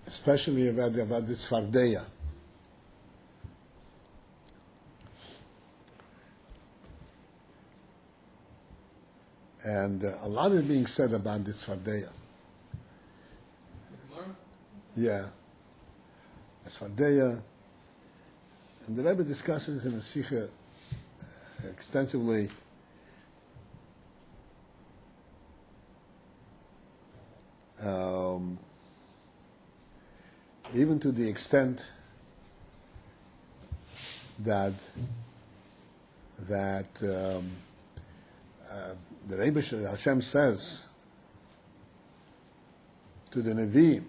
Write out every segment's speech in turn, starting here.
especially about the Tzfardeya. And a lot is being said about the Tzfardeya. Yeah. Tzfardeya. And the Rebbe discusses in the Sikha extensively even to the extent that the Rebbe Hashem says to the Nevi'im,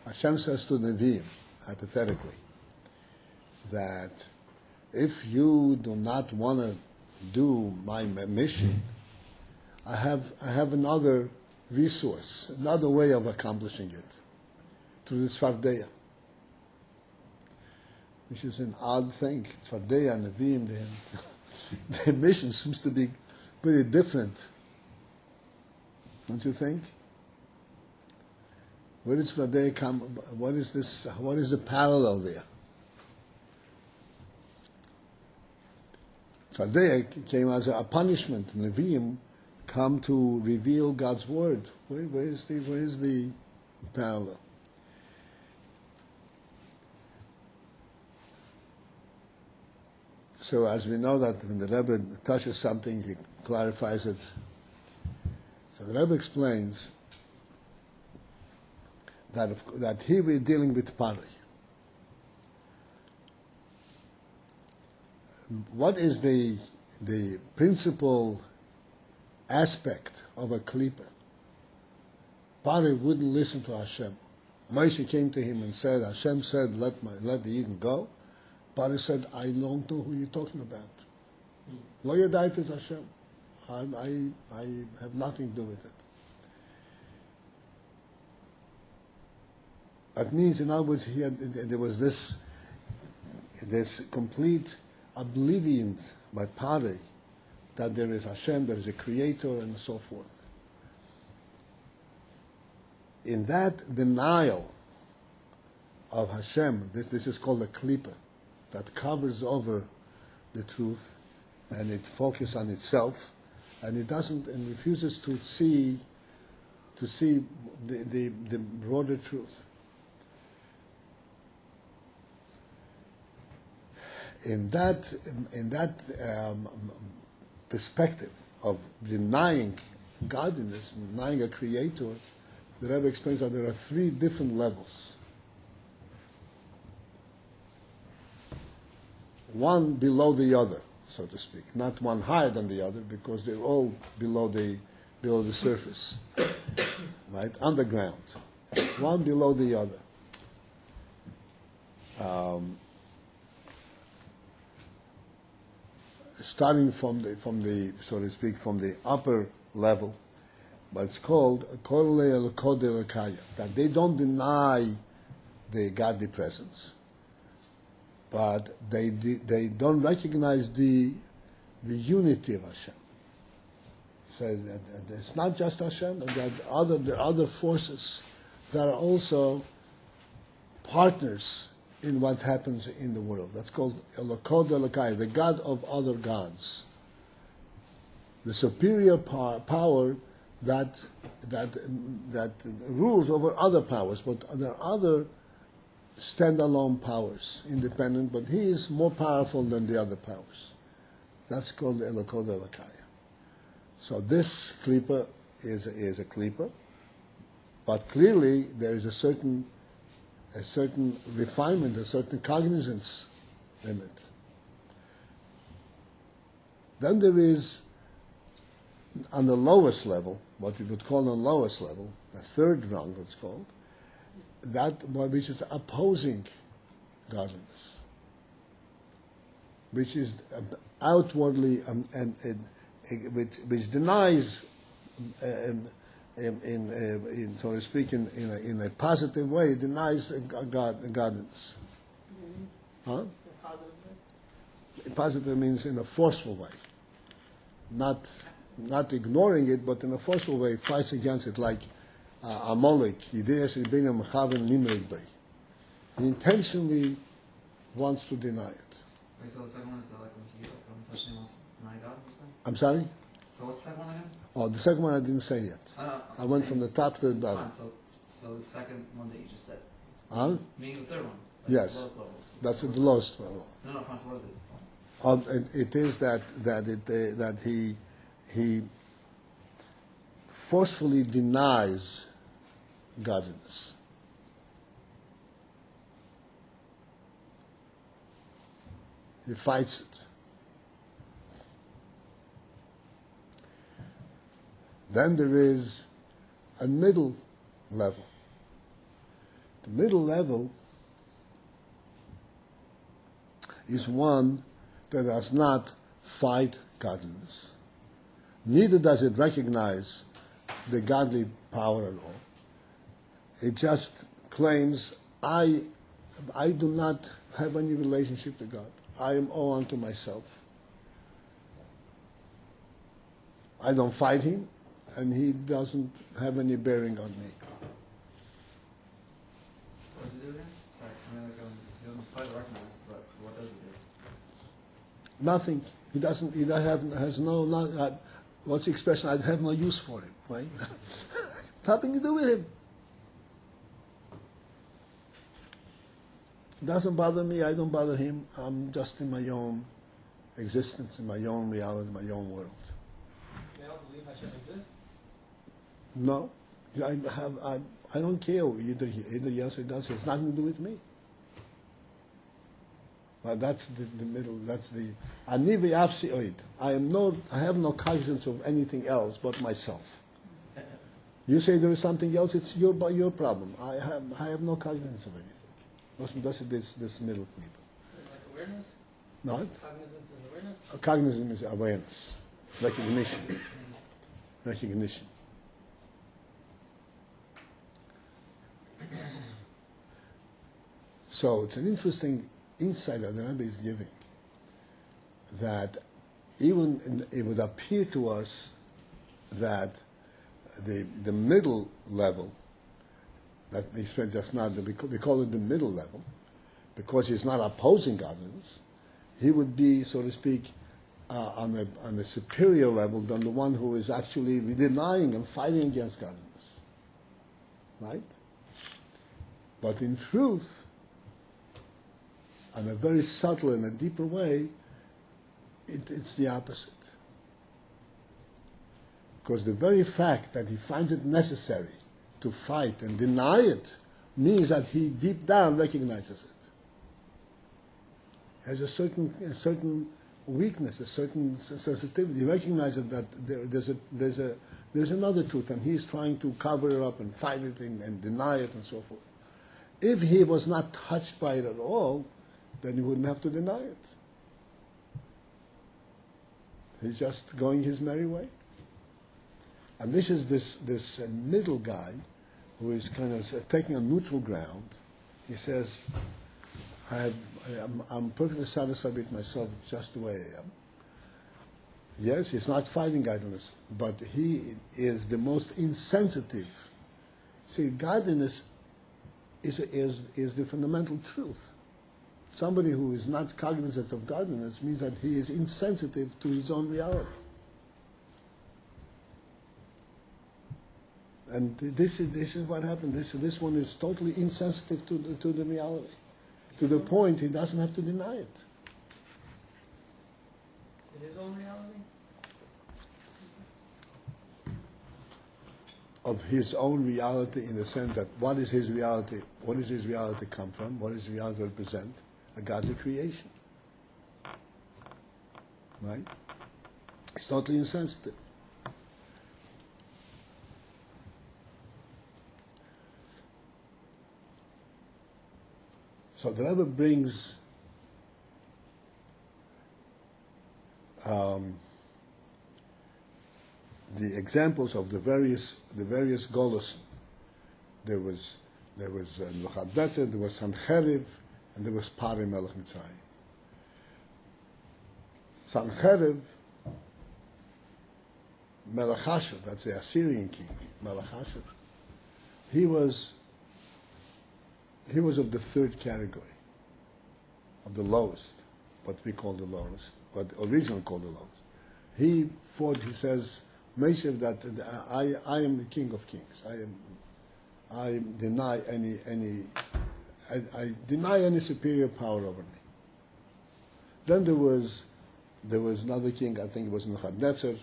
Hashem says to the Nevi'im, hypothetically, that if you do not want to do my mission, I have another resource, another way of accomplishing it, through the Tzfardeya, which is an odd thing. Tzfardeya and Nevi'im, their mission seems to be pretty different, don't you think? Where does Tzfardeya come? What is this? What is the parallel there? Tzfardeya came as a punishment. Nevi'im come to reveal God's word. Where is the parallel? So as we know that when the Rebbe touches something, he clarifies it. So the Rebbe explains that here we're dealing with Pari. What is the principal aspect of a klipa? Pari wouldn't listen to Hashem. Moshe came to him and said, Hashem said, let the Eden go. Pari said, I don't know who you're talking about. Lo yadait is Hashem. I have nothing to do with it. That means, in other words, there was this complete oblivion by Pari that there is Hashem, there is a creator, and so forth. In that denial of Hashem, this is called a klipa, that covers over the truth, and it focuses on itself, and it doesn't, and refuses to see the broader truth. In that perspective of denying godliness, denying a creator, the Rebbe explains that there are three different levels. One below the other, so to speak, not one higher than the other, because they're all below the surface, right, underground. One below the other. Starting from the so to speak, from the upper level, but it's called that they don't deny the godly presence, but they don't recognize the unity of Hashem. So that it's not just Hashem, and that there are other forces that are also partners in what happens in the world. That's called Elokod Elokai, the God of other gods. The superior power that rules over other powers, but there are other standalone powers, independent, but he is more powerful than the other powers. That's called Elokod Elokai. So this klipa is a klipa, but clearly there is a certain refinement, a certain cognizance in it. Then there is, on the lowest level, what we would call the lowest level, the third rung it's called, that which is opposing godliness, which is outwardly which denies in so to speak, in a positive way, denies godliness. Mm-hmm. Huh? Positive way? Positive means in a forceful way, not ignoring it, but in a forceful way, fights against it, like Amalek, Yideas Rebbeinu Mechaven Nimrei Bey. He intentionally wants to deny it. Wait, so the second one is like when Hashem wants to deny God, you're saying? I'm sorry? So what's the second one again? Oh, the second one I didn't say yet. I went from the top to the bottom. So the second one that you just said. Huh? Meaning the third one. Like Yes. The lowest levels. That's the lowest one. No, Francis, what is it? It is that he forcefully denies godliness. He fights it. Then there is a middle level. The middle level is one that does not fight godliness. Neither does it recognize the godly power at all. It just claims, I do not have any relationship to God. I am all unto myself. I don't fight him, and he doesn't have any bearing on me. So what does it do again? Sorry, he doesn't fight or recognize, but so what does it do? Nothing. He doesn't. He has no. What's the expression? I have no use for him. Right? Nothing to do with him. It doesn't bother me. I don't bother him. I'm just in my own existence, in my own reality, my own world. They don't believe Hashem exists? No, I don't care either yes or does. It's nothing to do with me. But that's the middle. That's the ani v'yafsi oid. I have no cognizance of anything else but myself. You say there is something else. It's your problem. I have no cognizance of anything. That's this middle people. Like awareness? Not Cognizance is awareness? cognizance is awareness, recognition. So it's an interesting insight that the Rabbi is giving, that even it would appear to us that the middle level, that we explained just now, we call it the middle level, because he's not opposing godliness, he would be, so to speak, on a superior level than the one who is actually denying and fighting against godliness. Right? But in truth, in a very subtle and a deeper way, it's the opposite. Because the very fact that he finds it necessary to fight and deny it means that he deep down recognizes it. Has a certain weakness, a certain sensitivity. He recognizes that there's another truth, and he's trying to cover it up and fight it and deny it and so forth. If he was not touched by it at all, then he wouldn't have to deny it. He's just going his merry way. And this is this middle guy who is kind of taking a neutral ground. He says, I'm perfectly satisfied with myself just the way I am. Yes, he's not fighting godliness, but he is the most insensitive. See, godliness is the fundamental truth. Somebody who is not cognizant of godliness means that he is insensitive to his own reality. And this is what happened. This one is totally insensitive to the reality, to the point he doesn't have to deny it. In his own reality? Of his own reality, in the sense that what is his reality? What does his reality come from? What does reality represent? A godly creation. Right? It's totally insensitive. So the Rebbe brings the examples of the various golos. There was Luchadetzer, there was Sancheriv, and there was Pari Melech Mitzrayim. Sancheriv, Melech Asher, that's the Assyrian king, Melech Asher, he was of the third category, of the lowest, what we call the lowest, what originally called the lowest. He fought. He says, Moshe, that I am the King of Kings. I deny I deny any superior power over me. Then there was another king, I think it was Nebuchadnezzar,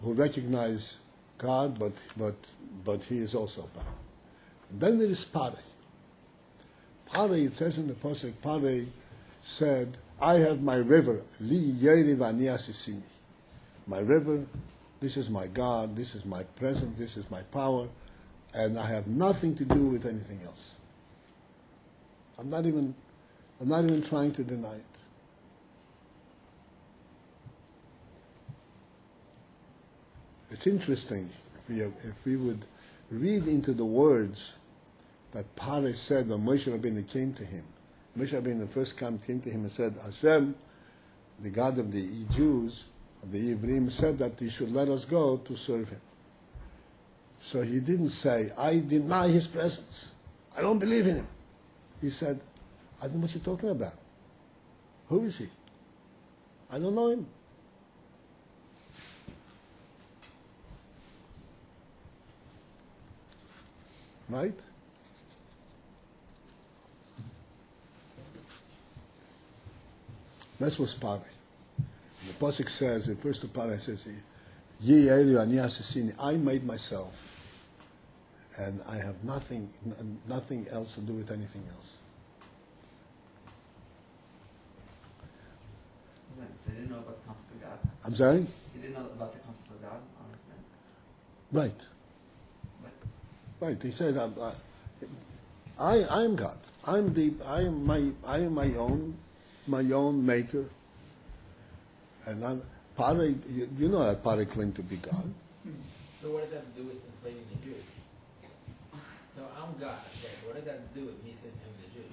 who recognized God, but he is also power. And then there is Pare. Pare, it says in the Pasuk, Pare said, I have my river, Li Yeri V'ani Asisini. My river, this is my God, this is my presence, this is my power, and I have nothing to do with anything else. I'm not even trying to deny it. It's interesting if we would read into the words that Pare said when Moshe Rabbeinu came to him. Moshe Rabbeinu the first time came to him and said, Hashem, the God of the Jews, of the Hebrews, said that he should let us go to serve him. So he didn't say, I deny his presence. I don't believe in him. He said, I don't know what you're talking about. Who is he? I don't know him. Right? This was Pare. The Pasuk says, the first of Pare says, Ye Eli Ani Asisini, I made myself, and I have nothing else to do with anything else. So you didn't know about the concept of God? I'm sorry? You didn't know about the concept of God, honestly? Right. Right. He said, I am God. I am my own maker. And I'm Pare. You know that Pare claimed to be God. So what does that have to do with enslaving the Jews? So I'm God. Okay. What does that have to do with me saying him the Jews?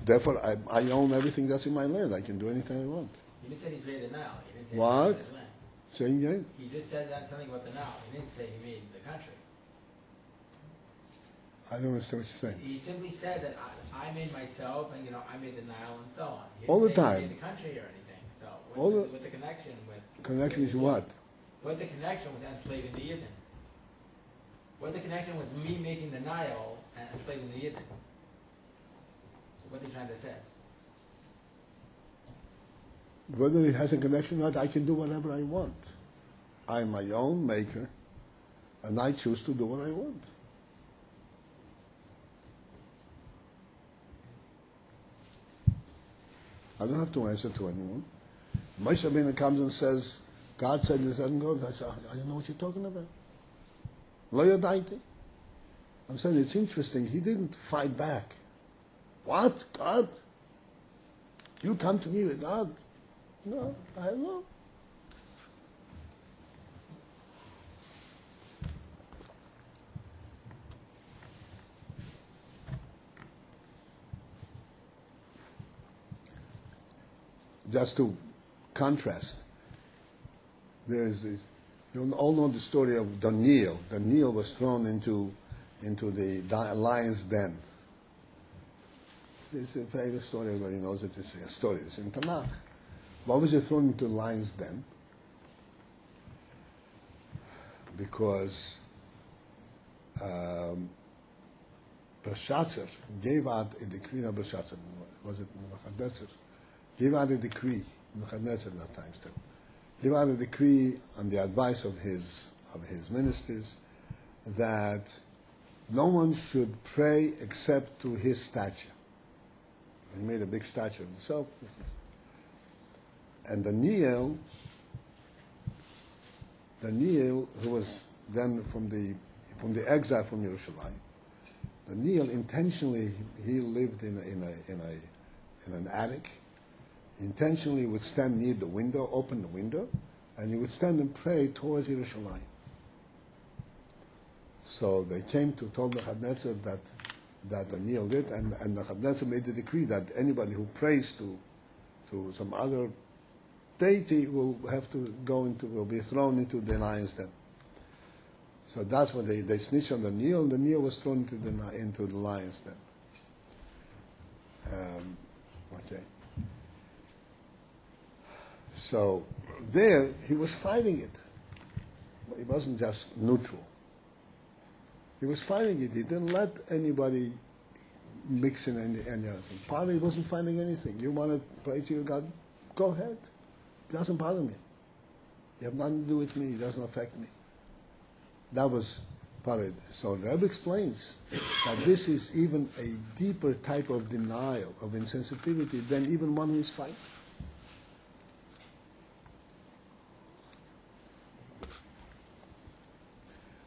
Therefore, I own everything that's in my land. I can do anything I want. You just said he created the Nile. He didn't say What? he created the land. Saying again? He just said that something about the Nile. He didn't say he made the country. I don't understand what you're saying. He simply said that I made myself, and I made the Nile and so on. He didn't All the say time. He made the country or anything. So All with the connection with Connection is what? What the connection with enslaving the Yidden? What the connection with me making the Nile and enslaving the Yidden? What are they trying to say? Whether it has a connection or not, I can do whatever I want. I'm my own maker, and I choose to do what I want. I don't have to answer to anyone. Moshe Rabbeinu comes and says, God said you doesn't go. I said, I don't know what you're talking about. Lo yadaiti. I'm saying it's interesting. He didn't fight back. What? God? You come to me with God? No, I don't know. Just to contrast, there is this, you all know the story of Daniel. Daniel was thrown into the lion's den. It's a famous story, everybody knows it. It's a story. It's in Tanakh. Why was he thrown into the lion's den? Because Belshazzar gave out a decree. Not Belshazzar, was it Nebuchadnezzar? Gave out a decree. Nebuchadnezzar at that time still. Gave out a decree on the advice of his ministers that no one should pray except to his statue. He made a big statue of himself. And Daniel, who was then from the exile from Jerusalem, Daniel intentionally he lived in an attic. He intentionally would stand near the window, open the window, and he would stand and pray towards Jerusalem. So they came to told Nebuchadnezzar that Daniel did, and Nebuchadnezzar made the decree that anybody who prays to some other deity will be thrown into the lion's den. So that's when they snitched on the Nile, and the Nile was thrown into the lion's den. Okay. So there he was fighting it. He wasn't just neutral. He was fighting it. He didn't let anybody mix in any other thing. Partly he wasn't fighting anything. You want to pray to your God? Go ahead. It doesn't bother me. You have nothing to do with me. It doesn't affect me. That was part of it. So Rabbi explains that this is even a deeper type of denial, of insensitivity, than even one who is fighting.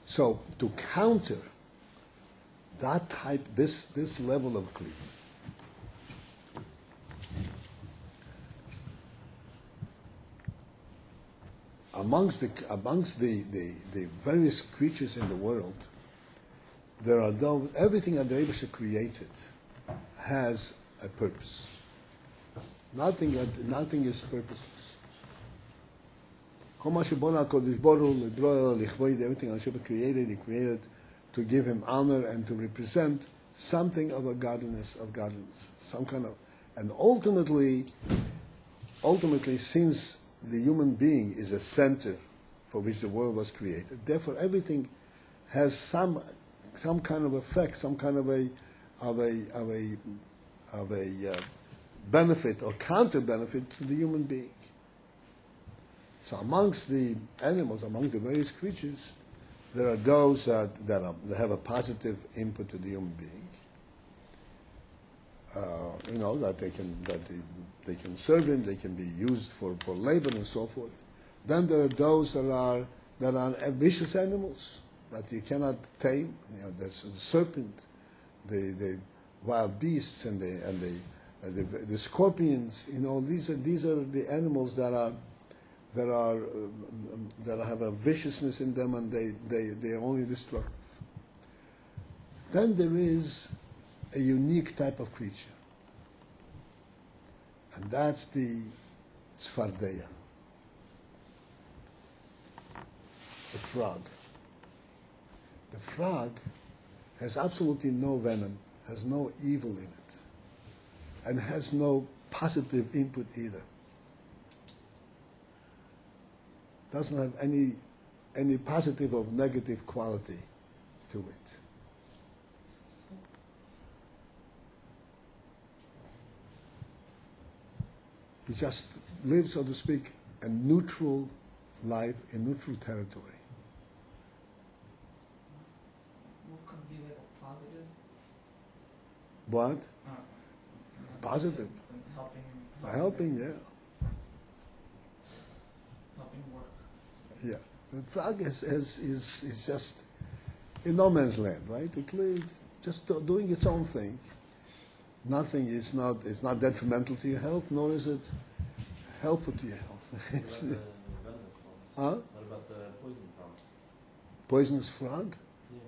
So to counter that type, this level of klippa, amongst the various creatures in the world, there are those, everything that the Rebbe created has a purpose. Nothing is purposeless. Everything Hashem created, He created to give Him honor and to represent something of a godliness, some kind of, and ultimately, since the human being is a center for which the world was created, therefore everything has some kind of effect, some kind of a benefit or counter benefit to the human being. So amongst the animals, amongst the various creatures, there are those that have a positive input to the human being. That they can serve Him, they can be used for labor and so forth. Then there are those that are vicious animals that you cannot tame. There's the serpent, the wild beasts, and the scorpions. These are the animals that have a viciousness in them, and they are only destructive. Then there is a unique type of creature, and that's the tzfardeya, the frog. The frog has absolutely no venom, has no evil in it, and has no positive input either. Doesn't have any positive or negative quality to it. He just lives, so to speak, a neutral life in neutral territory. What could be like a positive? What? Positive. Helping, yeah. Helping work. Yeah. The frog is just in no man's land, right? Just doing its own thing. Nothing is it's not detrimental to your health, nor is it helpful to your health. What about the poison frogs? Poisonous frog? Yeah.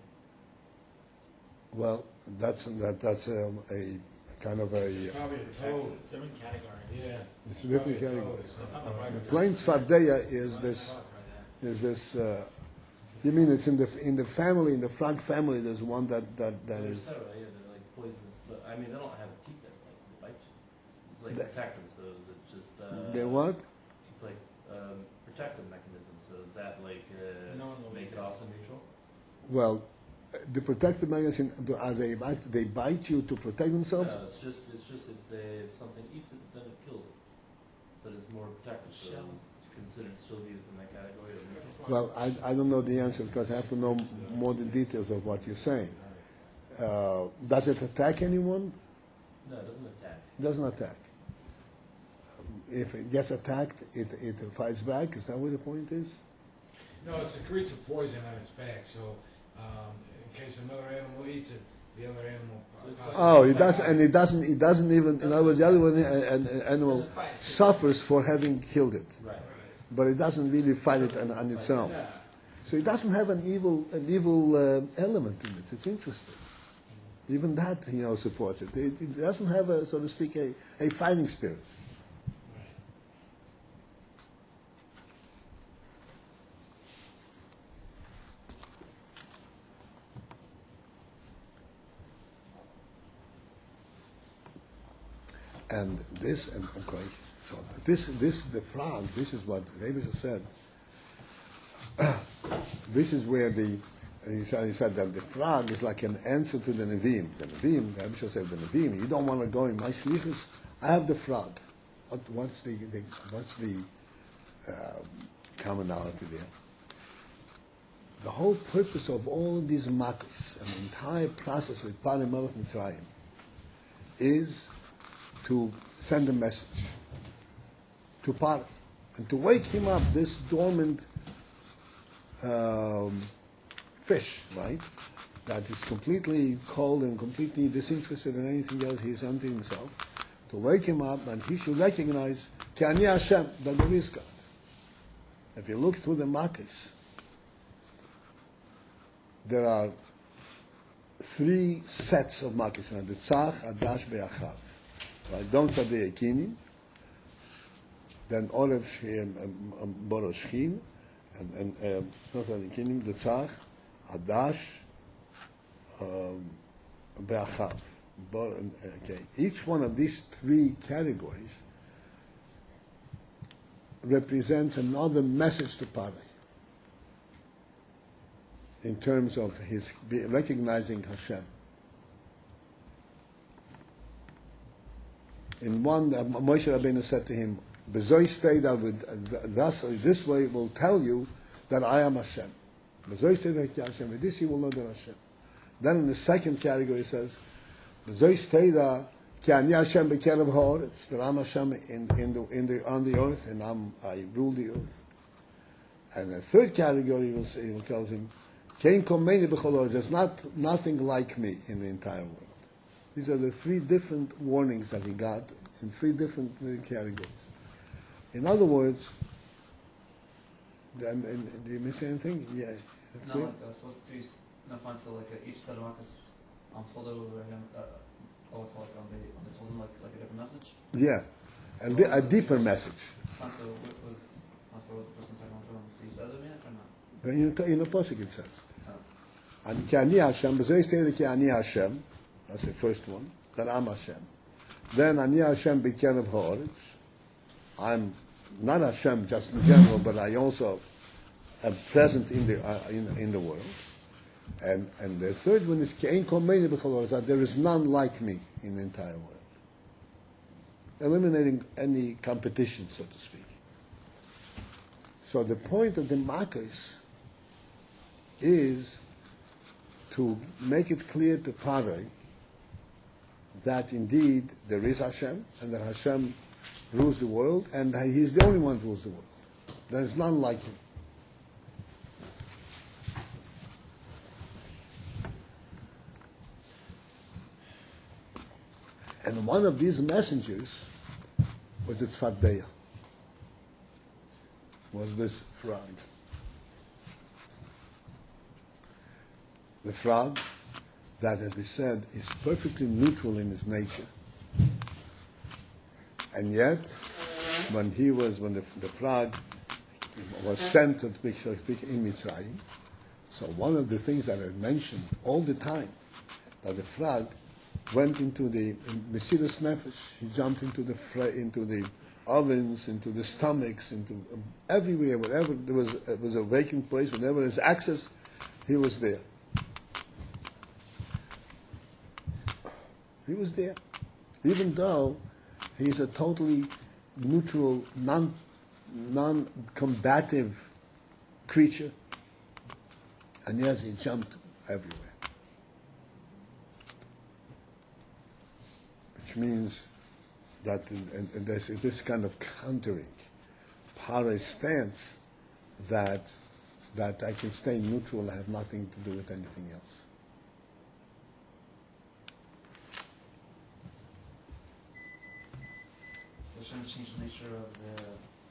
Well, that's a kind of a Probably a toad. Different category. Yeah. it's a different Probably a category. toad. The plain tzfardeya is this. You mean it's in the family, in the frog family? There's one that is. Yeah, they're like poisonous, but I mean they don't have teeth that bite you. It's like protective, so it's just. They're what? It's like protective mechanism. So is that like make it also neutral? Well, the protective mechanism, they bite you to protect themselves. No, it's just if something eats it, then it kills it. But it's more protective, so it's considered still be within that category. Of neutral. Well, I don't know the answer because I have to know more the details of what you're saying. Does it attack anyone? No, it doesn't attack. It doesn't attack. If it gets attacked, it fights back. Is that what the point is? No, it secretes a poison on its back, so in case another animal eats it, the other animal. Oh, it does, and it doesn't even. In other words, the other one, an animal suffers for having killed it, Right. but it doesn't really fight it on its own. Yeah. So it doesn't have an evil element in it. It's interesting. Even that, supports it. It doesn't have a, so to speak, a fighting spirit. And this, and okay, so this, the frog, this is what Rabbi said. This is where he said that the frog is like an answer to the Nevi'im. The Nevi'im, the Rabbi said, the Nevi'im, you don't want to go in my shlichus, I have the frog. What's the commonality there? The whole purpose of all these makkos and the entire process with Pari Melech Mitzrayim is to send a message to Pari and to wake him up, this dormant fish, right? That is completely cold and completely disinterested in anything else. He's unto himself. To wake him up, and he should recognize Ki Ani Hashem, that there is God. If you look through the makkos, there are 3 sets of makkos. The tzach, adash, be'achav. Right? Don't tzadei ekinim. Then orev shchim, borosh shchim, and not tzadei ekinim. The tzach, adash, be'achav. Okay. Each one of these 3 categories represents another message to Pari in terms of his recognizing Hashem. In one, Moshe Rabbeinu said to him, "B'zoi steida, thus this way will tell you that I am Hashem. B'zoi steida ki Hashem. With this you will know that Hashem." Then in the second category it says, "B'zoi steida ki ani Hashem b'kerev ha'oretz." That I'm Hashem on the earth, and I rule the earth. And the third category he tells him, "Kein komeni b'chol ha'oretz." There's nothing like me in the entire world. These are the 3 different warnings that he got in 3 different categories. In other words, do you miss anything? Yeah. No, like supposed to be no fun. So like each set of makkos, told over him. Also like they told him like a different message. Yeah, and So a deeper message. So what was the person talking about? So he said it or not? Then in the pasuk it says, Oh. "And Ki Ani Hashem." B'zoi steida ki Ani Hashem. That's the first one. That I'm Hashem. Then Ani Hashem b'kerev ha'oretz. I'm not Hashem just in general, but I also am present in the world. And the third one is Kein komeni b'chol ha'oretz, that there is none like me in the entire world. Eliminating any competition, so to speak. So the point of the makkos is to make it clear to Pari that indeed there is Hashem, and that Hashem rules the world, and that He is the only one who rules the world. There is none like Him. And one of these messengers was the Tzfardeya, was this frog. The frog that, as we said, is perfectly neutral in his nature. And yet, when the frog was sent to speak in Mitzrayim, so one of the things that I mentioned all the time, that the frog went into the Mesilas Nefesh, he jumped into the ovens, into the stomachs, into everywhere, wherever there was a vacant place, whenever there's access, he was there. He was there, even though he's a totally neutral, non-combative creature, and yes, he jumped everywhere. Which means that this kind of countering Pari's stance that I can stay neutral, I have nothing to do with anything else. So Hashem changed the nature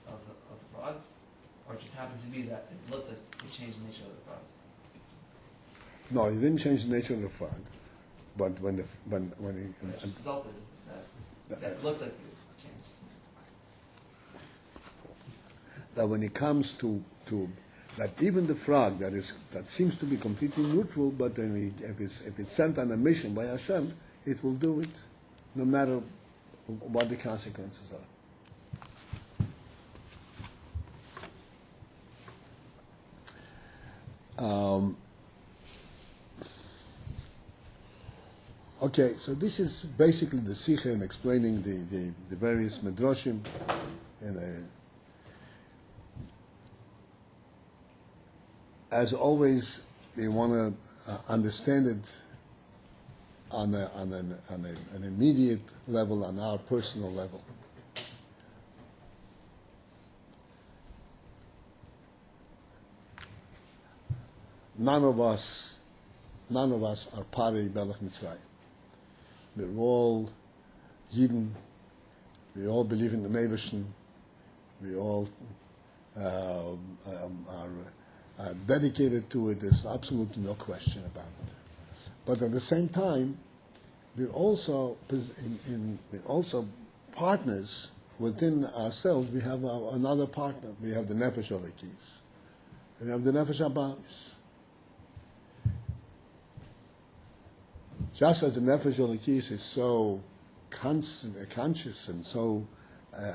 of the frogs, or it just happened to be that it looked like he changed the nature of the frogs? No, he didn't change the nature of the frog, but when he It just resulted that looked like it changed. That when it comes to that even the frog that seems to be completely neutral, but then if it's sent on a mission by Hashem, it will do it, no matter what the consequences are. Okay, so this is basically the Sikha in explaining the various Midrashim. As always, we want to understand it on an immediate level, on our personal level. None of us are Pari Melech Mitzrayim. We're all Yidden. We all believe in the Meibushin. We all are dedicated to it. There's absolutely no question about it. But at the same time, we're also partners within ourselves. We have another partner. We have the Nefesh Olekis. We have the Nefesh Abamis. Just as the Nefesh Olekis is so conscious and so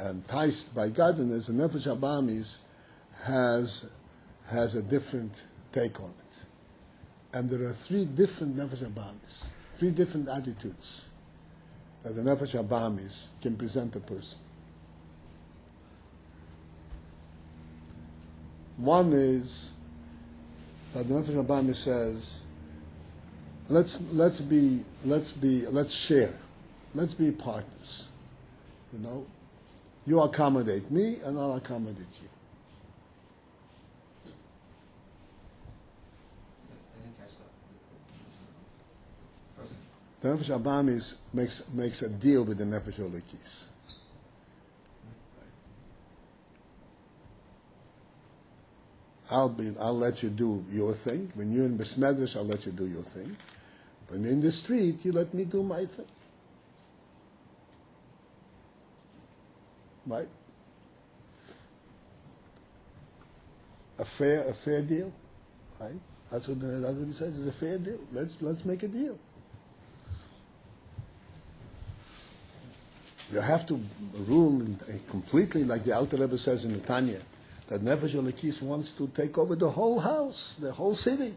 enticed by godliness, the Nefesh Abamis has a different take on it. And there are three different Nefesh Abamis, three different attitudes that the Nefesh Abamis can present a person. One is that the Nefesh Abamis says, let's share, let's be partners. You know, you accommodate me, and I'll accommodate you. I didn't catch that. Person. The Nefesh Abamis makes a deal with the Nefesh Olekis. I'll let you do your thing. When you're in Besmedrash, I'll let you do your thing. When you're in the street, you let me do my thing. Right? A fair deal. Right? That's what he says, it's a fair deal. Let's make a deal. You have to rule completely, like the Alter Rebbe says in the Tanya, that Nefesh Olekis wants to take over the whole house, the whole city.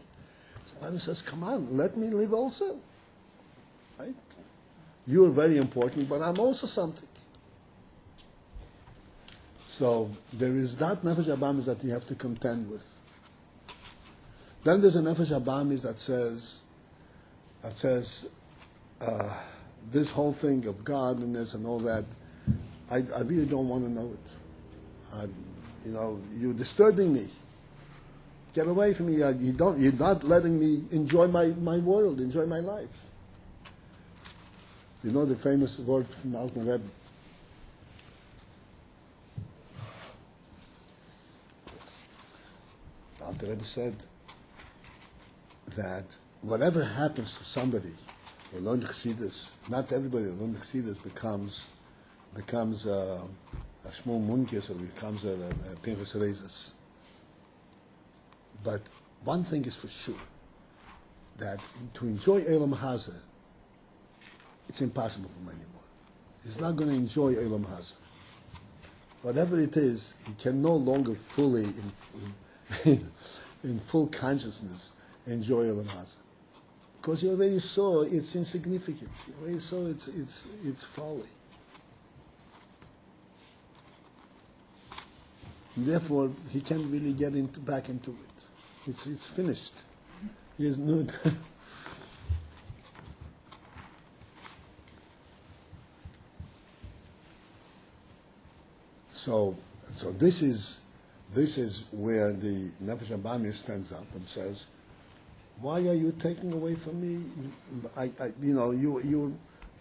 So the Rebbe says, come on, let me live also. Right? You are very important, but I'm also something. So there is that Nefesh Abamis that you have to contend with. Then there's a Nefesh Abamis that says, this whole thing of godliness and all that, I really don't want to know it. You're disturbing me. Get away from me. You're not letting me enjoy my world, enjoy my life. You know the famous word from Alter Rebbe. Alter Rebbe said that whatever happens to somebody who learns Chassidus, not everybody who learns Chassidus becomes a Shmuel Munkes or becomes a Pinchas Reizes. But one thing is for sure, that to enjoy Elam Hazeh, it's impossible for him anymore. He's not going to enjoy Elam Hazeh. Whatever it is, he can no longer fully, in full consciousness, enjoy Elam Hazeh. Because he already saw its insignificance. He already saw its folly. And therefore, he can't really get back into it. It's finished. He is no. So this is where the Nefesh Abami stands up and says, "Why are you taking away from me?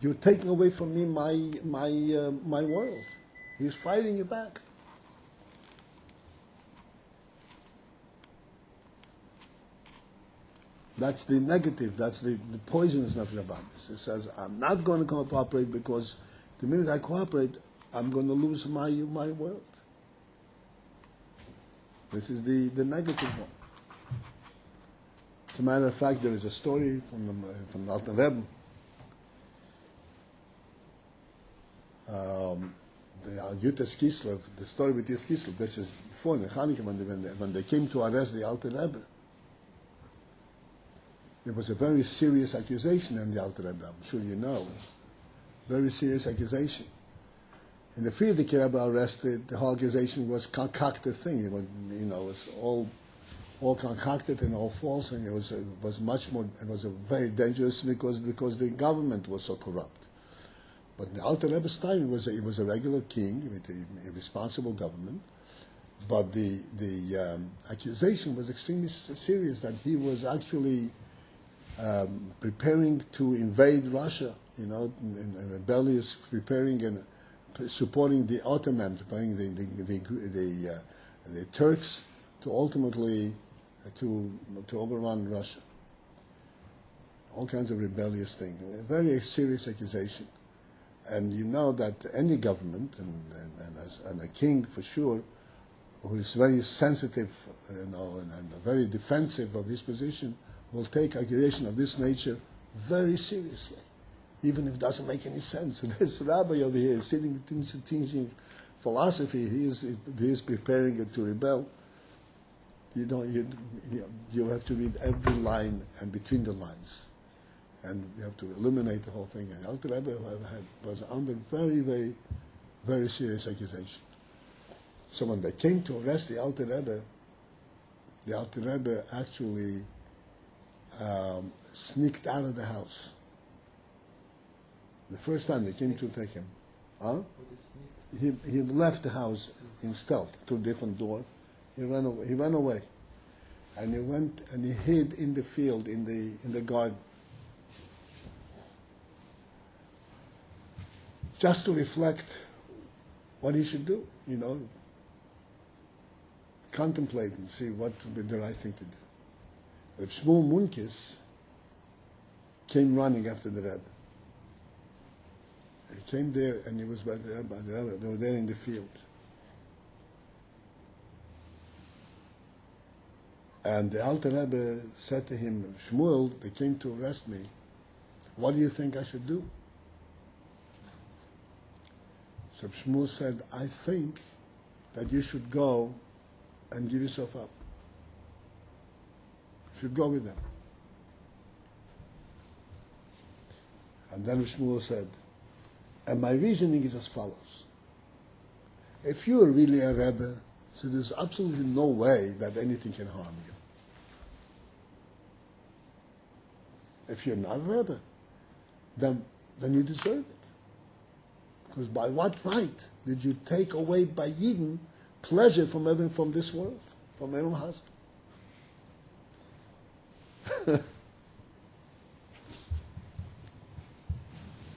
You're taking away from me my world." He's fighting you back. That's the negative. That's the poisonous Nefesh Abami. It says, "I'm not going to cooperate because the minute I cooperate, I'm going to lose my world." This is the negative one. As a matter of fact, there is a story from the Alter Rebbe the Yutas Kislev, the story with Yutas Kislev, this is before in Hanukkah when they came to arrest the Alter Rebbe. It was a very serious accusation in the Alter Rebbe, I'm sure you know. Very serious accusation. In the Frierdiker Rebbe arrested, the whole accusation was concocted thing. It was, it was all concocted and all false, and it was much more. It was a very dangerous because the government was so corrupt. But in the Alter Rebbe's time, it was a regular king with a responsible government. But the accusation was extremely serious that he was actually preparing to invade Russia. And rebellious, preparing and supporting the Ottoman, supporting the Turks to ultimately to overrun Russia. All kinds of rebellious things. A very serious accusation. And you know that any government, and a king for sure, who is very sensitive, and very defensive of his position, will take accusation of this nature very seriously, even if it doesn't make any sense. And this rabbi over here is sitting teaching philosophy. He is preparing to rebel. You have to read every line and between the lines, and you have to eliminate the whole thing. And Alter Rebbe was under very, very, very serious accusation. So when they came to arrest the Alter Rebbe actually sneaked out of the house. The first time they came to take him, he left the house in stealth to a different door. He ran away, and he went and he hid in the field in the garden, just to reflect what he should do. Contemplate and see what would be the right thing to do. Reb Shmuel Munkis came running after the Rebbe. He came there and he was by the Rebbe. They were there in the field. And the Alter Rebbe said to him, Shmuel, they came to arrest me. What do you think I should do? So Shmuel said, I think that you should go and give yourself up. You should go with them. And then Shmuel said, and my reasoning is as follows. If you are really a Rebbe, so there's absolutely no way that anything can harm you. If you're not a Rebbe, then you deserve it. Because by what right did you take away by Yidden pleasure from this world, from Elam Hazard?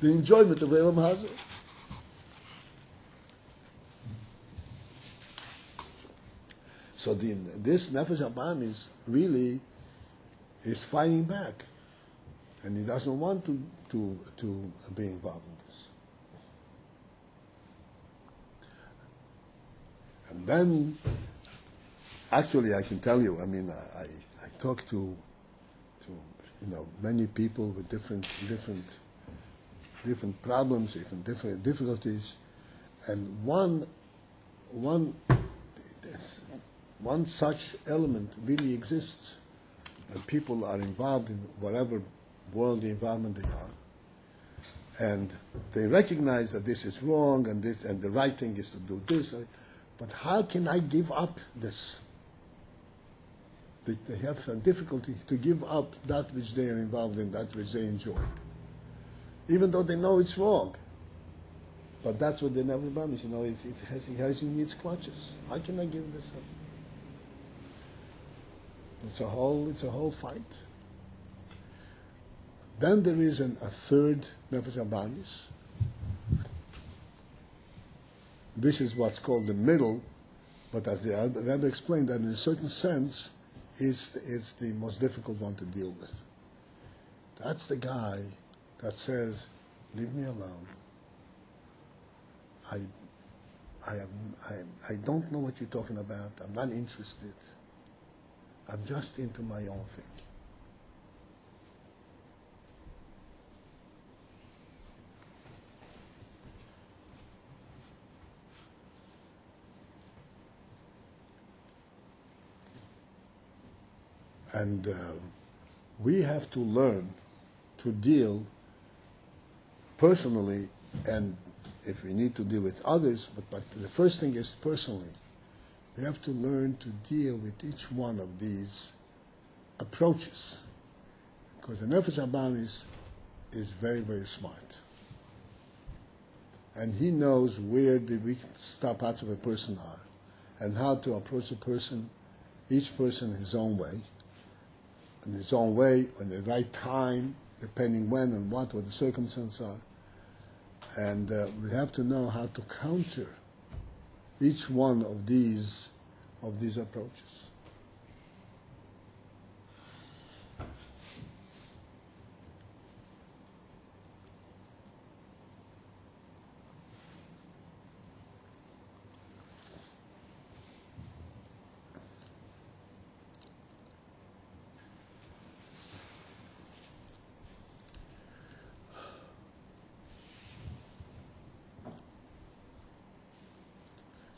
The enjoyment of Elam Hazard. So this Nefesh Abam is fighting back, and he doesn't want to be involved in this. And then, actually, I can tell you. I mean, I talked to many people with different problems, different difficulties, and one such element really exists, and people are involved in whatever worldly involvement they are, and they recognize that this is wrong and the right thing is to do this. But how can I give up this? They have some difficulty to give up that which they are involved in, that which they enjoy, even though they know it's wrong. But that's what they never promise. He has in its clutches. How can I give this up? It's a whole fight. Then there is a third Nefesh Abamis. This is what's called the middle, but as the Rebbe explained, that in a certain sense, it's the most difficult one to deal with. That's the guy that says, "Leave me alone. I don't know what you're talking about. I'm not interested. I'm just into my own thing." And we have to learn to deal personally, and if we need to deal with others, but the first thing is personally. We have to learn to deal with each one of these approaches. Because the Nefesh Abamis is very, very smart. And he knows where the weak parts of a person are and how to approach a person, each person his own way, in his own way, in the right time, depending when and what the circumstances are. And we have to know how to counter each one of these approaches.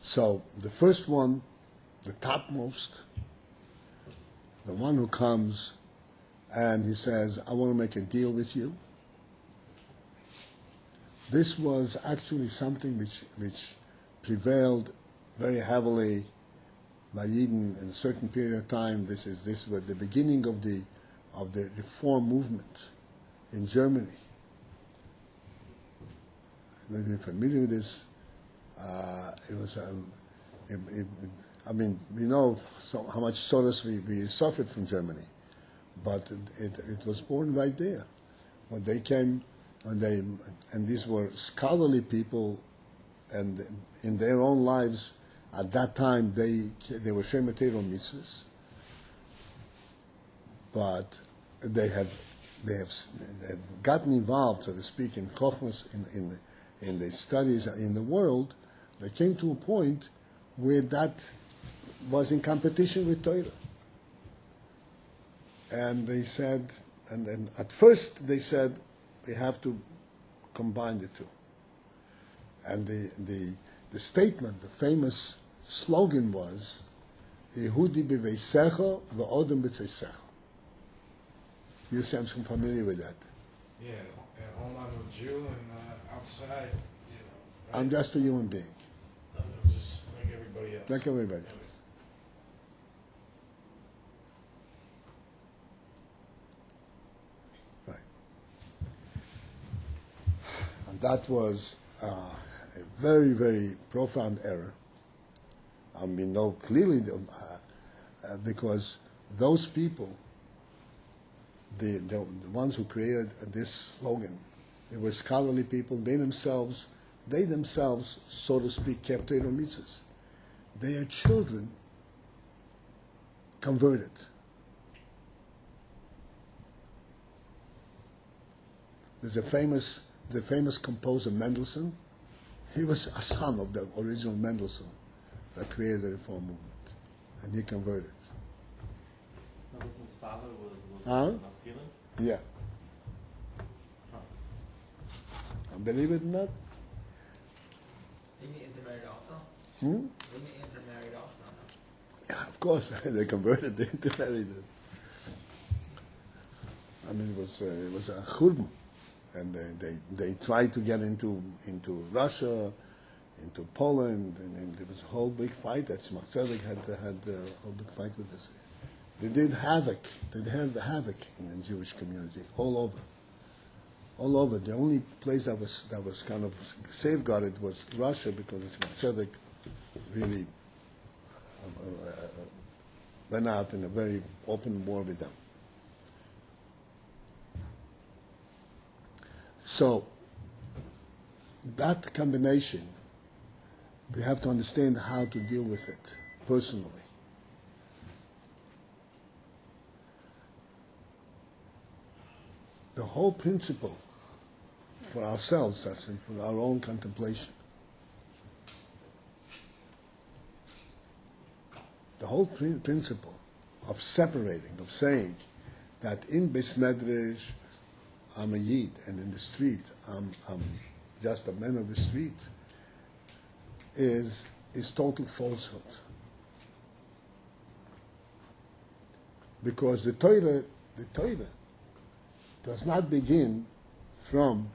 So the first one, the topmost, the one who comes and he says, I want to make a deal with you. This was actually something which prevailed very heavily by Yidden in a certain period of time. This was the beginning of the reform movement in Germany. I don't know if you're familiar with this. It was, I mean, we know how much Soros we suffered from Germany, but it was born right there. When they came, and these were scholarly people, and in their own lives, at that time, they were Shemetero mitzvahs, but they have gotten involved, so to speak, in Chochmas, in the studies in the world. They came to a point where that was in competition with Torah. And they said, and then at first they said, we have to combine the two. And the statement, the famous slogan was, Yehudi b'veisecha v'odem b'tzeisecha. You sound familiar with that. Yeah, at home I'm a Jew, and outside, right? I'm just a human being. I'm just like everybody else. Like everybody else. Right. And that was a very, very profound error. I mean, no, clearly, because those people, the ones who created this slogan, they were scholarly people. They themselves, so to speak, kept Torah mitzvahs. Their children converted. There's the famous composer Mendelssohn. He was a son of the original Mendelssohn that created the Reform movement, and he converted. Mendelssohn's father was masculine? Yeah. And believe it or not, Didn't he intermarried also? hmm? Didn't he intermarried also? Yeah, of course, they converted, they intermarried. I mean, it was a churban, and they tried to get into Russia, into Poland, and there was a whole big fight. That Tzemach Tzedek had a whole big fight with this. They did havoc. They had havoc in the Jewish community all over. All over. The only place that was kind of safeguarded was Russia, because Tzemach Tzedek really went out in a very open war with them. So that combination, we have to understand how to deal with it personally. The whole principle for ourselves, that's for our own contemplation. The whole principle of separating, of saying that in Beis Medrash I'm a Yid, and in the street I'm just a man of the street, is total falsehood. Because the Torah does not begin from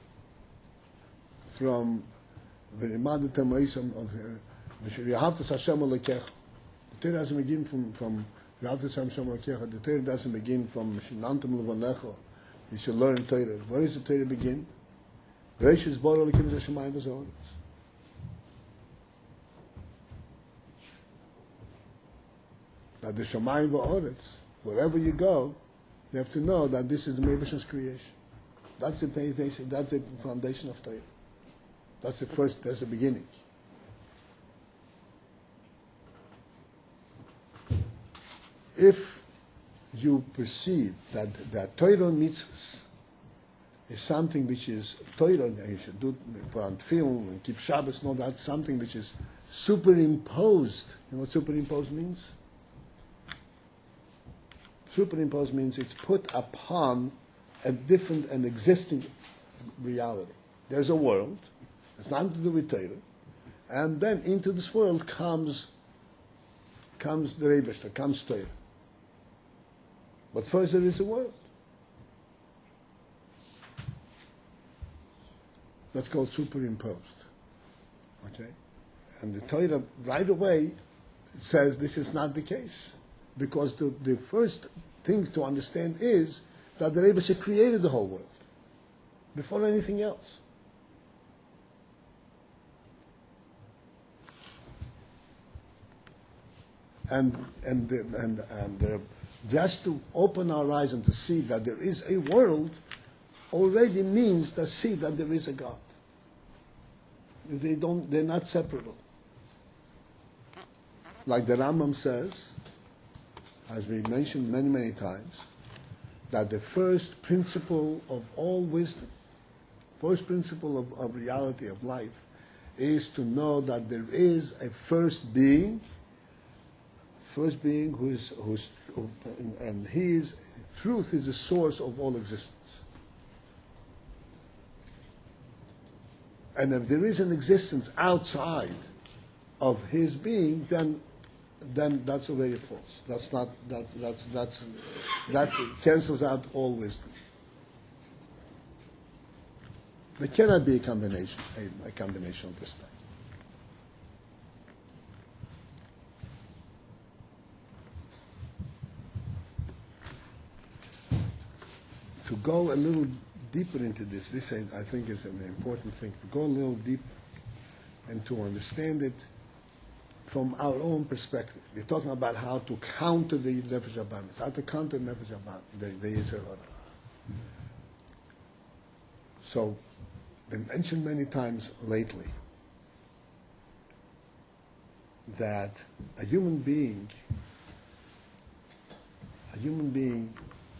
v'limadet ha'ma'asim of v'yahavtas Hashem Elokecha. The Torah doesn't begin from v'yahavtas Hashem Elokecha. The Torah doesn't begin from Shinantam Levanecha. You should learn Torah. Where does the Torah begin? Bereshis bara Elokim hashamayim v'ha'aretz. That the shamayim v'ha'aretz, wherever you go, you have to know that this is the Meibash's creation. That's the basic. That's the foundation of Torah. That's the first. That's the beginning. If you perceive that Torah mitzvahs is something which is Torah, you should do put on tefillin and keep Shabbos, no, that's something which is superimposed. You know what superimposed means? Superimposed means it's put upon a different and existing reality. There's a world, it's nothing to do with Torah, and then into this world comes the Rebbeinu, comes Torah. But first there is a world. That's called superimposed. Okay? And the Torah right away says this is not the case. Because the first thing to understand is that the Rebbe created the whole world before anything else. And just to open our eyes and to see that there is a world already means to see that there is a God. They're not separable. Like the Rambam says, as we mentioned many, many times, that the first principle of all wisdom, first principle of reality of life, is to know that there is a first being and his truth is the source of all existence. And if there is an existence outside of his being, then that's already false. That cancels out all wisdom. There cannot be a combination of this thing. To go a little deeper into this I think is an important thing, to go a little deeper and to understand it from our own perspective. We're talking about how to counter the Nefesh Abamis, how to counter Nefesh Abamis, the Yetzer Hara. So, been mentioned many times lately that a human being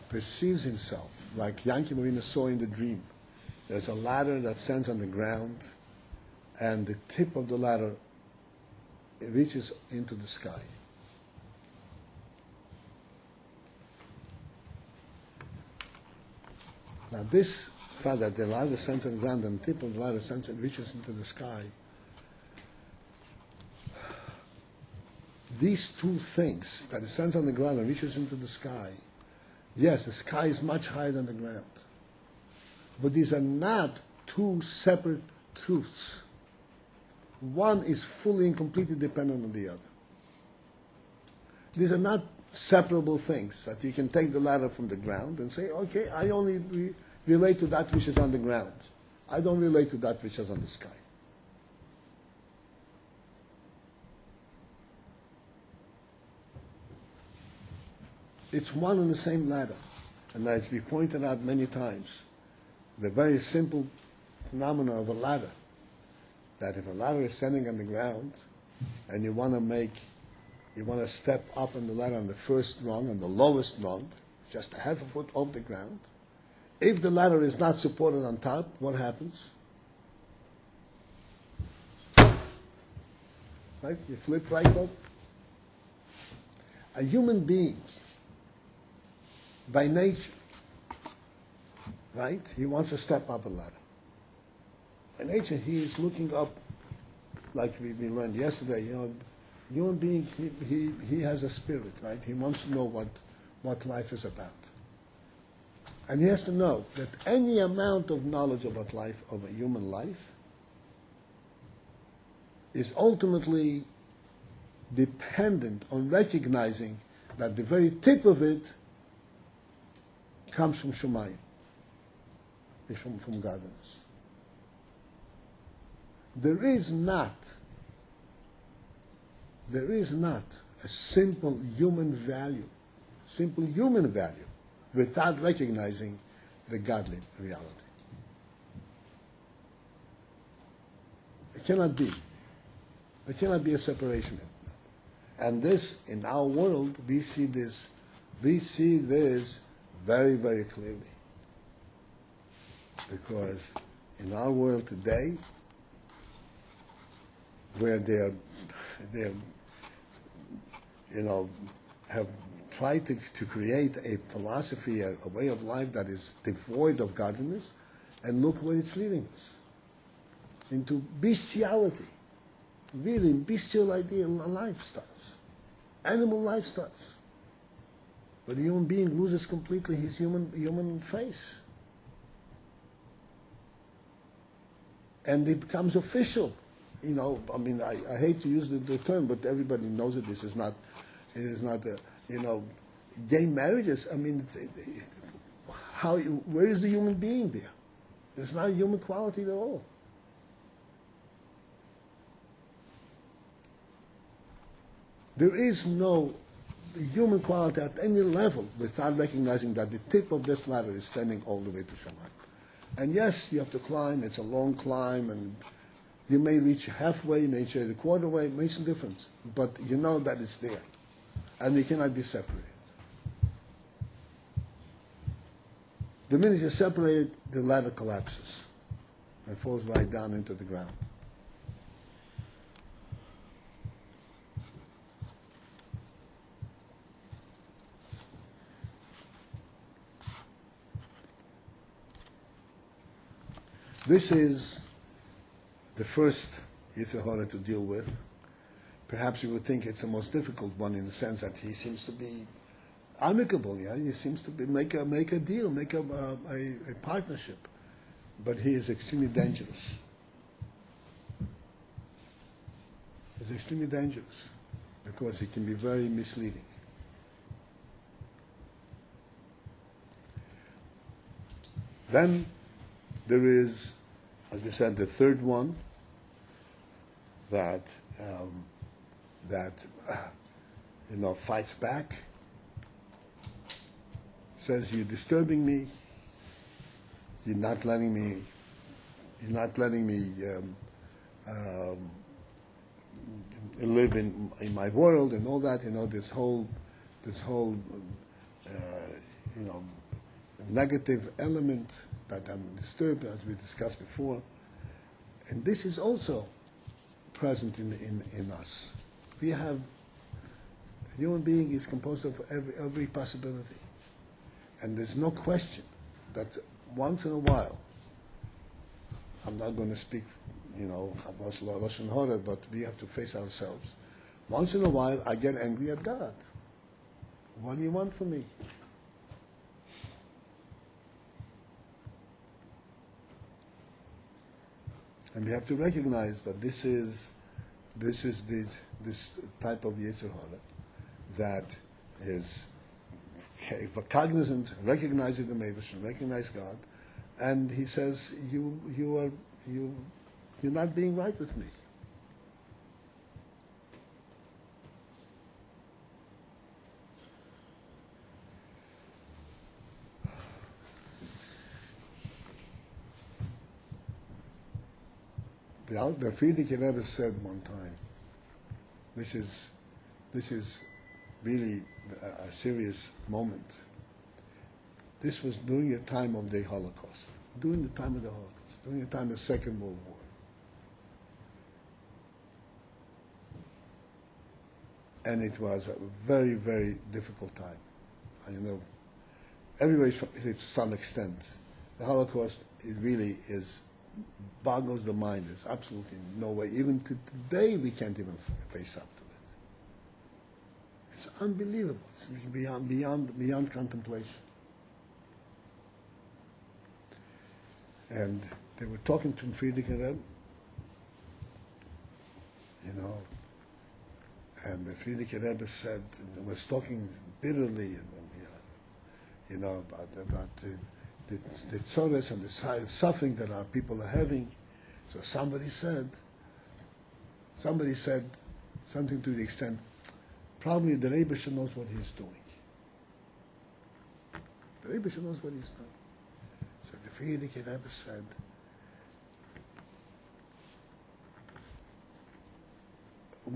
perceives himself like Yankee Marina saw in the dream. There's a ladder that stands on the ground, and the tip of the ladder it reaches into the sky. Now this fact that the ladder stands on the ground and the tip of the ladder stands and reaches into the sky, these two things, that it stands on the ground and reaches into the sky, yes, the sky is much higher than the ground. But these are not two separate truths. One is fully and completely dependent on the other. These are not separable things that you can take the ladder from the ground and say, okay, I only relate to that which is on the ground. I don't relate to that which is on the sky. It's one and the same ladder. And as we pointed out many times, the very simple phenomena of a ladder, that if a ladder is standing on the ground and you want to step up on the ladder on the first rung, on the lowest rung, just a half a foot off the ground, if the ladder is not supported on top, what happens? Right? You flip right up. A human being, by nature, right? He wants to step up a ladder. By nature, he is looking up, like we learned yesterday. Human being, he has a spirit, right? He wants to know what life is about. And he has to know that any amount of knowledge about life, of a human life, is ultimately dependent on recognizing that the very tip of it comes from Shemayim, from godliness. There is not a simple human value without recognizing the godly reality. It cannot be. There cannot be a separation. And this, in our world, we see this very, very clearly. Because in our world today, where they're have tried to create a philosophy, a way of life that is devoid of godliness, and look where it's leading us. Into bestiality. Really bestial idea lifestyles. Animal lifestyles. But the human being loses completely his human face. And it becomes official. I hate to use the term, but everybody knows it. It is not gay marriages. Where is the human being there? There's not a human quality at all. There is no human quality at any level without recognizing that the tip of this ladder is standing all the way to Shemayim. And yes, you have to climb. It's a long climb, and you may reach halfway, you may reach a quarter way. It makes a difference. But you know that it's there. And they cannot be separated. The minute you're separated, the ladder collapses and falls right down into the ground. This is the first Yetzer Hara to deal with. Perhaps you would think it's the most difficult one in the sense that he seems to be amicable. Yeah, he seems to be make a deal, make a partnership, but he is extremely dangerous. He's extremely dangerous because he can be very misleading. Then there is, as we said, the third one that fights back, says, "You're disturbing me. You're not letting me live in my world," and all that. This whole negative element that I'm disturbed, as we discussed before. And this is also present in us. We have, a human being is composed of every possibility. And there's no question that once in a while, I'm not going to speak, Lashon Hara, but we have to face ourselves. Once in a while, I get angry at God. What do you want from me? And we have to recognize that this type of Yetzer Hara that is cognizant, recognizing the Meivashim, recognize God, and he says, you're not being right with me. The Friedrich Rebbe said one time, this is really a serious moment. This was during the time of the Holocaust, during the time of the Second World War. And it was a very, very difficult time. Everybody, to some extent, the Holocaust, it really boggles the mind. There's absolutely no way. Even today, we can't even face up to it. It's unbelievable. It's beyond contemplation. And they were talking to Friedrich Rebbe, and the Friedrich Rebbe said, was talking bitterly, about the tzores and the suffering that our people are having. So somebody said something to the extent, probably the Rebbe knows what he's doing. The Rebbe knows what he's doing. So the Friedrich Rebbe said,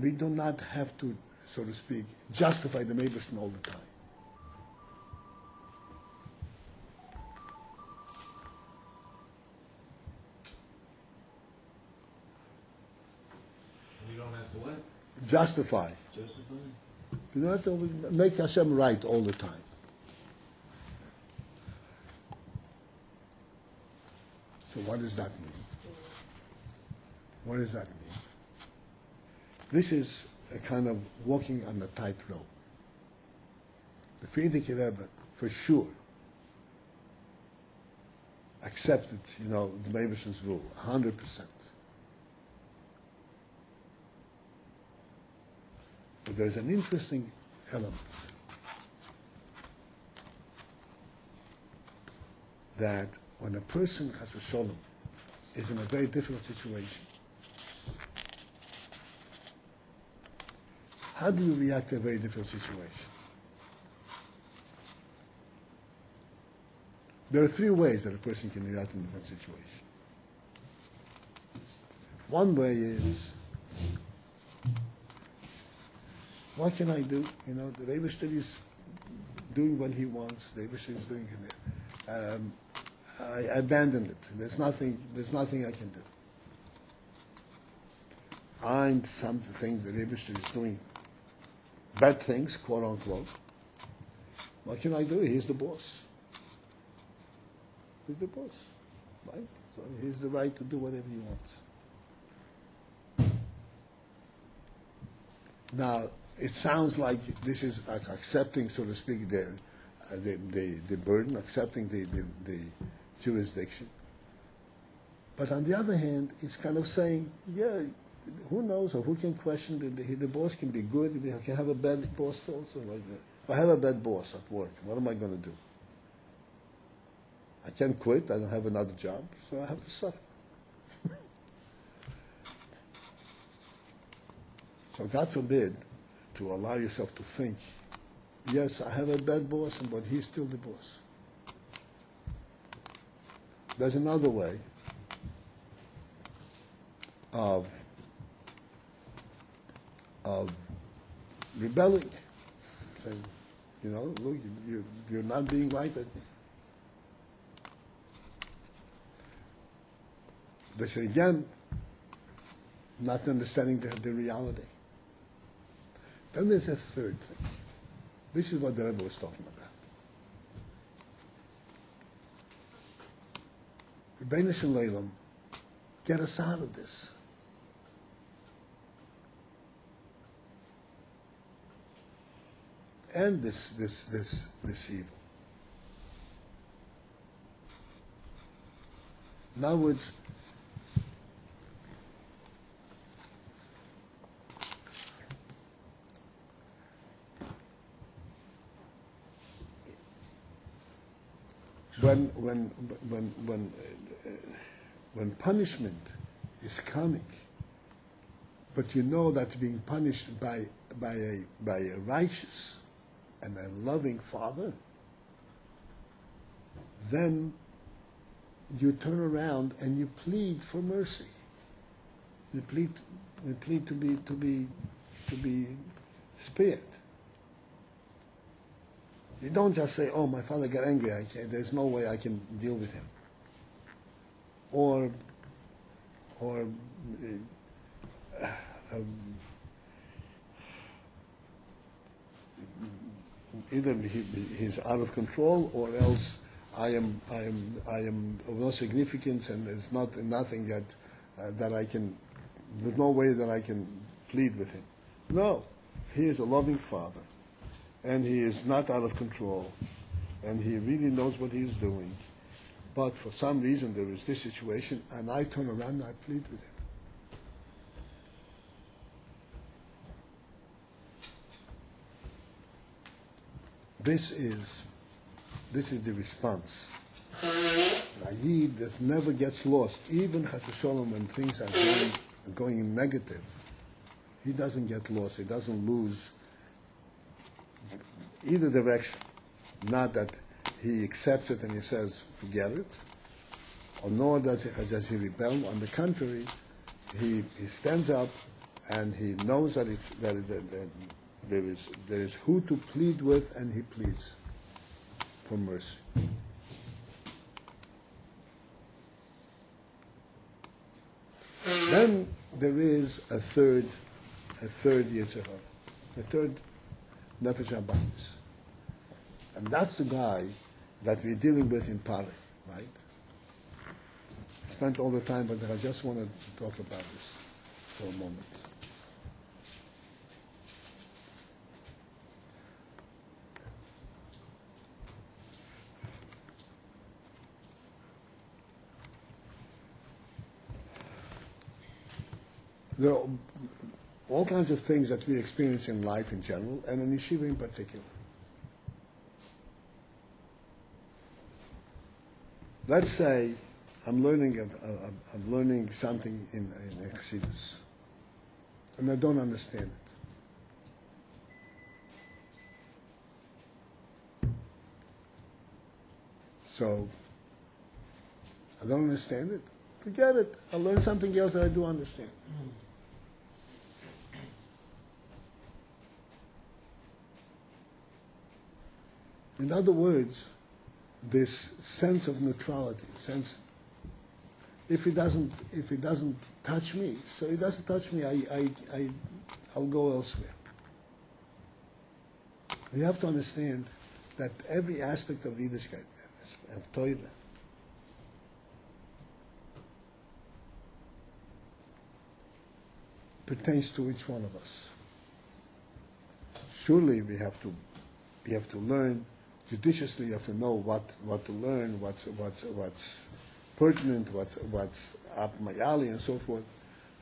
we do not have to, so to speak, justify the Rebbe all the time. We don't have to what? Justify. Justify? You don't have to make Hashem right all the time. So what does that mean? What does that mean? This is a kind of walking on a tightrope. The Friedrich Rebbe, for sure, accepted, the Rebbe's rule, 100%. But there's an interesting element that when a person, chas v'sholom, is in a very difficult situation, how do you react to a very difficult situation? There are three ways that a person can react in a difficult situation. One way is, what can I do? The Rebbe is doing what he wants. The Rebbe is doing it. I abandon it. There's nothing I can do. I something the Rebbe is doing bad things, quote unquote. What can I do? He's the boss. He's the boss, right? So he has the right to do whatever he wants. Now, it sounds like this is like accepting, so to speak, the burden, accepting the jurisdiction. But on the other hand, it's kind of saying, yeah, who knows, or who can question, the boss can be good, we can have a bad boss also. Like that. If I have a bad boss at work, what am I going to do? I can't quit, I don't have another job, so I have to suffer. So God forbid to allow yourself to think, yes, I have a bad boss, but he's still the boss. There's another way of rebelling, saying, look, you're not being right at me. They say again, not understanding the reality. Then there's a third thing. This is what the Rebbe was talking about. Rebbeinu Shalom, get us out of this. End this evil. In other words, when punishment is coming, but you know that being punished by a righteous and a loving Father, then you turn around and you plead for mercy. You plead to be spared. You don't just say, "Oh, my father got angry. There's no way I can deal with him." Or either he's out of control, or else I am of no significance, and there's nothing that I can. There's no way that I can plead with him. No, he is a loving Father. and he is not out of control, and he really knows what he's doing, but for some reason there is this situation, and I turn around and I plead with him. This is the response. Yid that never gets lost, even Chas v'Sholom when things are going negative. He doesn't get lost. He doesn't lose either direction. Not that he accepts it and he says, forget it, or nor does he rebel. On the contrary, he stands up and he knows that there is who to plead with, and he pleads for mercy. Then there is a third Yetzer Hara, a third Nefesh HaBamis. And that's the guy that we're dealing with in Pari, right? I spent all the time, but I just want to talk about this for a moment. There are all kinds of things that we experience in life in general, and in yeshiva in particular. Let's say I'm learning something in Chassidus, and I don't understand it. So I don't understand it. Forget it. I'll learn something else that I do understand. In other words, this sense of neutrality, if it doesn't touch me, so it doesn't touch me, I'll go elsewhere. You have to understand that every aspect of Yiddishkeit, of Torah, pertains to each one of us. Surely we have to learn judiciously. You have to know what to learn, what's pertinent, what's up my alley, and so forth.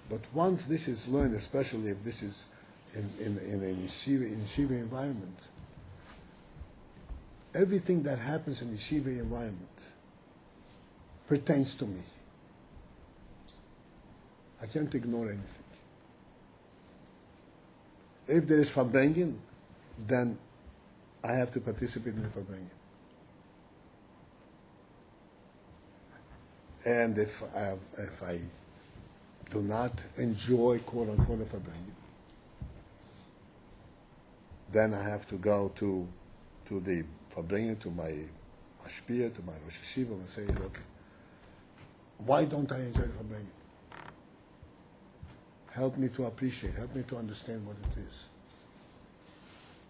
But once this is learned, especially if this is in a yeshiva environment, everything that happens in the yeshiva environment pertains to me. I can't ignore anything. If there is Farbrengen, then I have to participate in the Farbrengen. And if I do not enjoy quote-unquote a Farbrengen, then I have to go to the Farbrengen, to my Mashpia, to my Rosh Hashiva, and say, look, why don't I enjoy Farbrengen? Help me to appreciate, help me to understand what it is.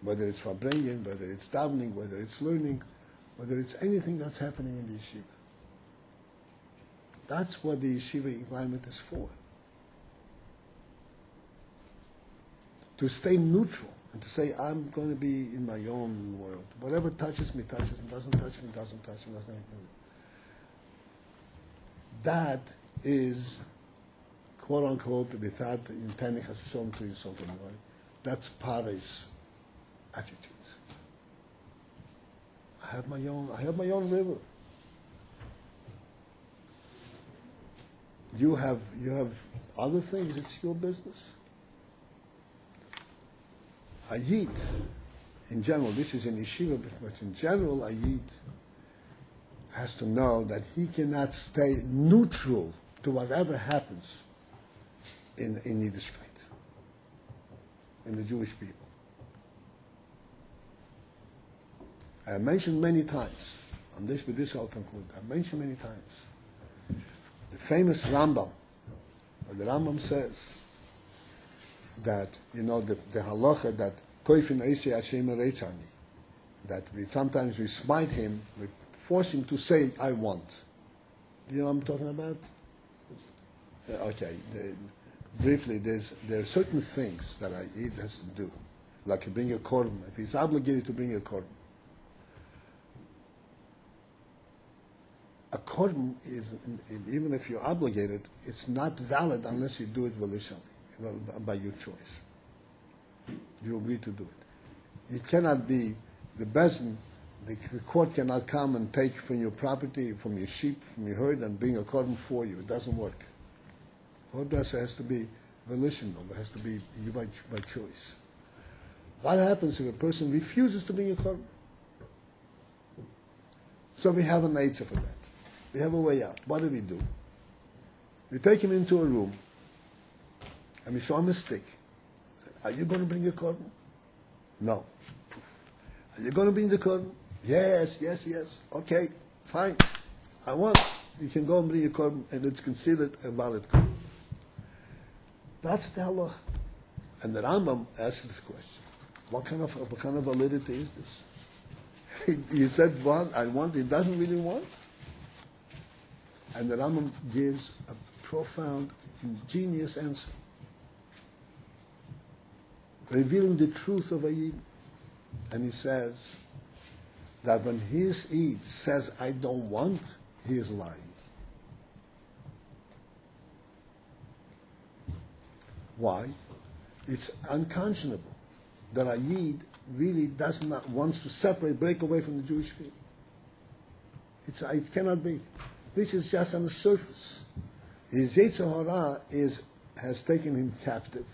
Whether it's Farbrengen, whether it's davening, whether it's learning, whether it's anything that's happening in the yeshiva. That's what the yeshiva environment is for. To stay neutral and to say, I'm going to be in my own world. Whatever touches me, touches me. Doesn't touch me, doesn't touch me. Doesn't. That is, quote unquote, without intending to insult anybody. That's Paris attitude. I have my own river. You have other things, it's your business. A Yid, in general, this is in yeshiva, but in general, a Yid has to know that he cannot stay neutral to whatever happens in Yiddishkeit, in the Jewish people. I mentioned many times, with this I'll conclude, I mentioned many times, the famous Rambam, where the Rambam says that, the halacha that koifin eisei Hashem reitzani, that sometimes we smite him, we force him to say, I want. Do you know what I'm talking about? Okay, briefly, there are certain things that a Yid has to do like you bring a korban, if he's obligated to bring a korban is, even if you're obligated, it's not valid unless you do it volitionally, by your choice. You agree to do it. It cannot be the bezdin. The court cannot come and take from your property, from your sheep, from your herd, and bring a korban for you. It doesn't work. Korban has to be volitional. It has to be you by choice. What happens if a person refuses to bring a korban? So we have an answer for that. We have a way out. What do? We take him into a room, and we show him a stick. Are you going to bring a korban? No. Are you going to bring the korban? Yes. Okay, fine. I want. You can go and bring a korban, and it's considered a valid korban. That's the halacha. And the Rambam asks this question: What kind of validity is this? He said, I want. He doesn't really want. And the Rambam gives a profound, ingenious answer, revealing the truth of a Yid. And he says that when his Yid says, I don't want, he is lying. Why? It's unconscionable that a Yid really wants to break away from the Jewish people. It cannot be. This is just on the surface. His Yetzer Hara has taken him captive.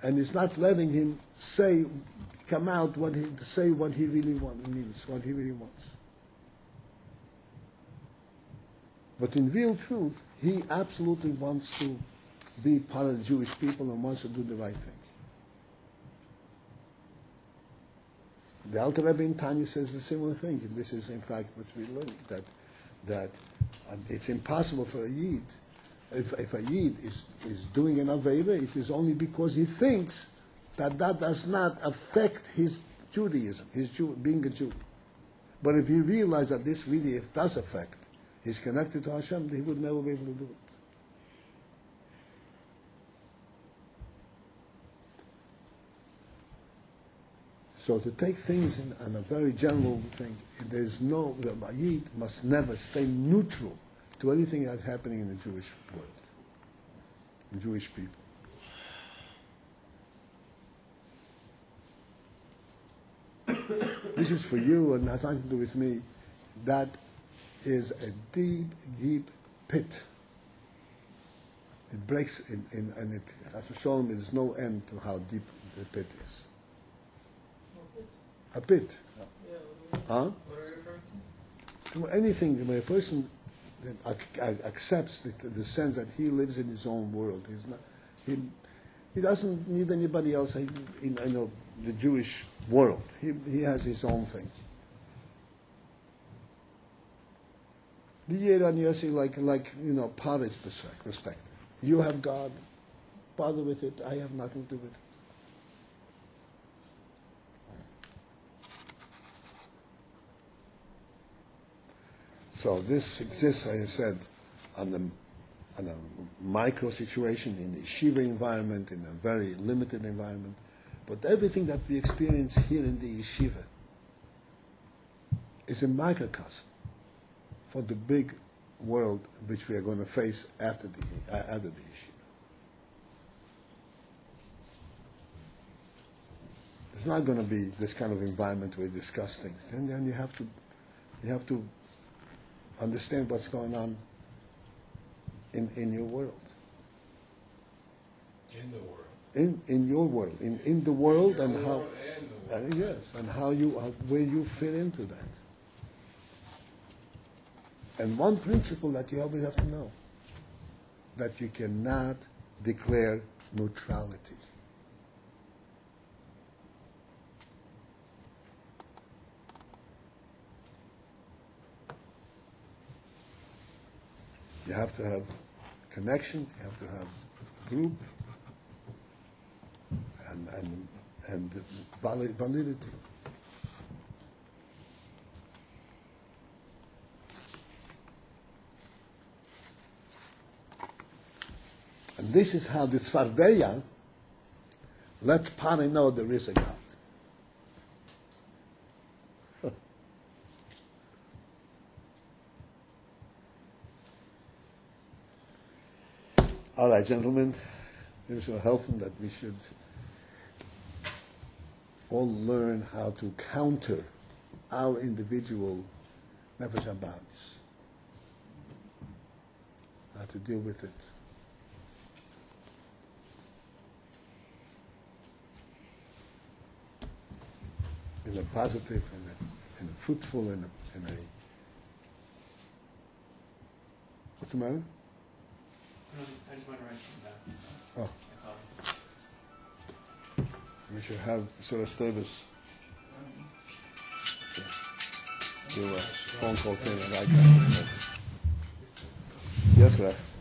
And it's not letting him come out to say what he really wants. But in real truth, he absolutely wants to be part of the Jewish people and wants to do the right thing. The Alter Rebbe in Tanya says the similar thing. And this is, in fact, what we're learning, that it's impossible for a Yid, if a Yid is doing an Voeira, it is only because he thinks that does not affect his Judaism, being a Jew. But if he realizes that this really does affect, he's connected to Hashem, he would never be able to do it. So to take things on a very general thing, the Yid must never stay neutral to anything that's happening in the Jewish world, in Jewish people. This is for you and has nothing to do with me. That is a deep, deep pit. It breaks and it has to show him there's no end to how deep the pit is. A pit. Huh? What are you referring to? Anything, when a person accepts the sense that he lives in his own world, he doesn't need anybody else in the Jewish world. He has his own thing. The Yer and Yossi, like Paris perspective. You have God, bother with it, I have nothing to do with it. So this exists, as I said, on a micro situation, in the yeshiva environment, in a very limited environment. But everything that we experience here in the yeshiva is a microcosm for the big world which we are going to face after the yeshiva. It's not going to be this kind of environment where we discuss things. And then you have to understand what's going on in your world. In the world. In your world. In the world Your and world how and the world. yes, and where you fit into that. And one principle that you always have to know, that you cannot declare neutrality. You have to have connection, you have to have a group, and validity. And this is how the Tzvardeya Let Pani know there is a God. All right, gentlemen, maybe it will help them that we should all learn how to counter our individual nefesh habamis, how to deal with it. In a positive, in a fruitful, in a what's the matter? I just want to write something Oh. down. We should have Surah Stavis do a phone call thing like that. Yes, Raf.